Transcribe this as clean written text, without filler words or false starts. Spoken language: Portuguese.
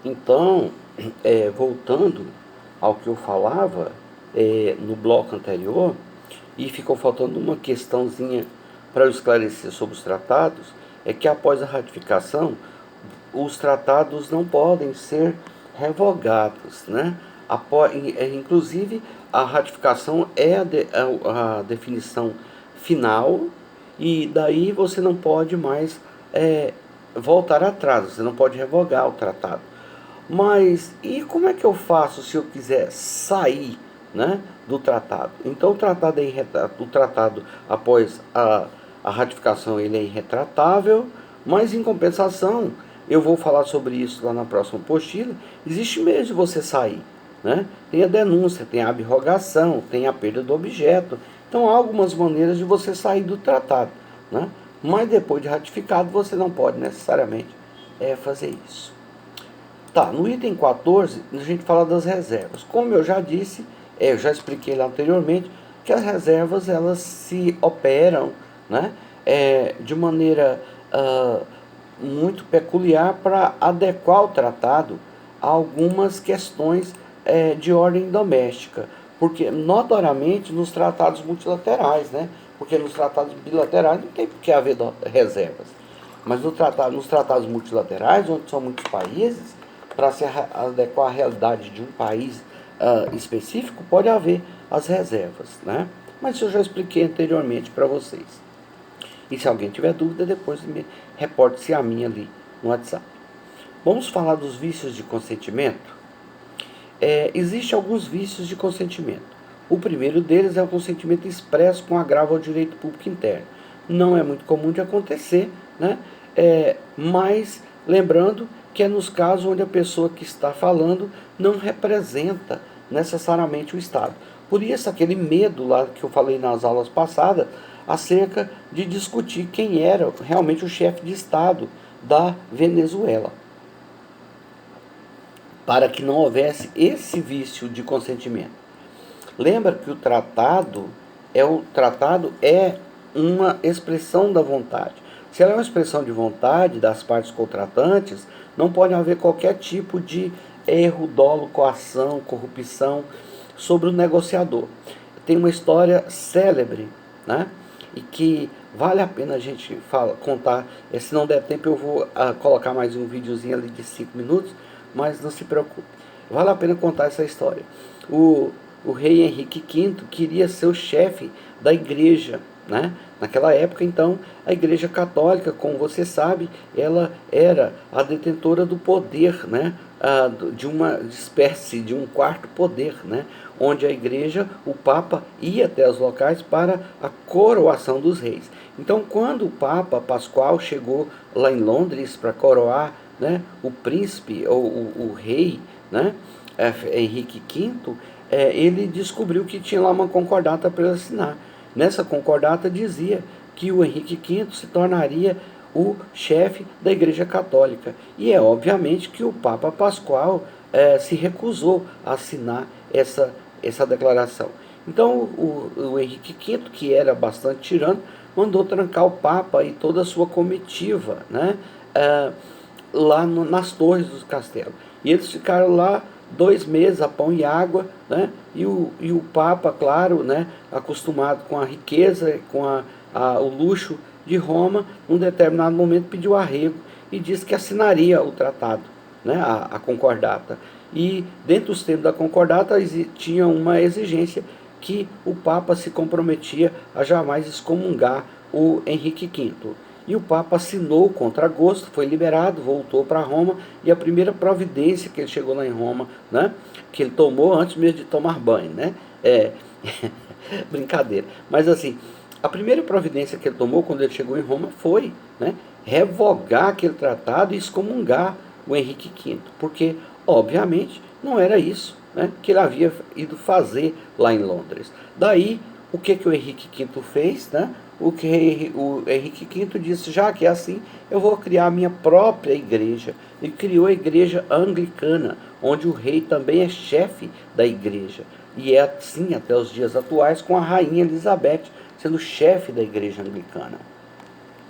Então, voltando ao que eu falava no bloco anterior, e ficou faltando uma questãozinha para eu esclarecer sobre os tratados, é que após a ratificação, os tratados não podem ser revogados, né? Inclusive, a ratificação é a definição final, e daí você não pode mais voltar atrás, você não pode revogar o tratado. Mas e como é que eu faço se eu quiser sair, né, do tratado? Então o tratado após a ratificação ele é irretratável, mas em compensação, eu vou falar sobre isso lá na próxima apostila, existe meio de você sair. Né? Tem a denúncia, tem a abrogação, tem a perda do objeto. Então há algumas maneiras de você sair do tratado. Né? Mas depois de ratificado você não pode necessariamente fazer isso. Tá, no item 14 a gente fala das reservas. Como eu já disse, eu já expliquei lá anteriormente, que as reservas elas se operam, né, de maneira muito peculiar para adequar o tratado a algumas questões de ordem doméstica. Porque, notoriamente, nos tratados multilaterais, né, porque nos tratados bilaterais não tem por que haver reservas. Mas nos tratados multilaterais, onde são muitos países, para se adequar à realidade de um país específico, pode haver as reservas. Né? Mas isso eu já expliquei anteriormente para vocês. E se alguém tiver dúvida, depois reporte-se a mim ali no WhatsApp. Vamos falar dos vícios de consentimento? Existem alguns vícios de consentimento. O primeiro deles é o consentimento expresso com agravo ao direito público interno. Não é muito comum de acontecer, né? Mas lembrando que é nos casos onde a pessoa que está falando não representa necessariamente o Estado. Por isso, aquele medo lá que eu falei nas aulas passadas, acerca de discutir quem era realmente o chefe de Estado da Venezuela, para que não houvesse esse vício de consentimento. Lembra que o tratado é uma expressão da vontade. Se ela é uma expressão de vontade das partes contratantes, não pode haver qualquer tipo de erro, dolo, coação, corrupção sobre o negociador. Tem uma história célebre, né? E que vale a pena a gente contar. Se não der tempo, eu vou colocar mais um videozinho ali de 5 minutos, mas não se preocupe. Vale a pena contar essa história. O rei Henrique V queria ser o chefe da igreja, né? Naquela época, então, a Igreja Católica, como você sabe, ela era a detentora do poder, né? De uma espécie de um quarto poder, né? Onde a igreja, o Papa, ia até os locais para a coroação dos reis. Então, quando o Papa Pascoal chegou lá em Londres para coroar, né, o príncipe, ou o rei, né, Henrique V, ele descobriu que tinha lá uma concordata para ele assinar. Nessa concordata dizia que o Henrique V se tornaria o chefe da Igreja Católica. E é obviamente que o Papa Pascoal se recusou a assinar essa declaração. Então o Henrique V, que era bastante tirano, mandou trancar o Papa e toda a sua comitiva, né, lá nas torres do castelo. E eles ficaram lá 2 meses a pão e água, né? E o Papa, claro, né, acostumado com a riqueza, com o luxo de Roma, num determinado momento pediu arrego e disse que assinaria o tratado, né, a concordata. E dentro dos termos da concordata tinha uma exigência que o Papa se comprometia a jamais excomungar o Henrique V. E o Papa assinou contra gosto, foi liberado, voltou para Roma, e a primeira providência que ele chegou lá em Roma, né, que ele tomou antes mesmo de tomar banho, né, brincadeira, mas assim, a primeira providência que ele tomou quando ele chegou em Roma foi, né, revogar aquele tratado e excomungar o Henrique V, porque, obviamente, não era isso, né, que ele havia ido fazer lá em Londres. Daí, o que o Henrique V fez, né? O Henrique V disse, já que é assim, eu vou criar a minha própria igreja. E criou a igreja anglicana, onde o rei também é chefe da igreja. E é assim até os dias atuais, com a rainha Elizabeth sendo chefe da igreja anglicana.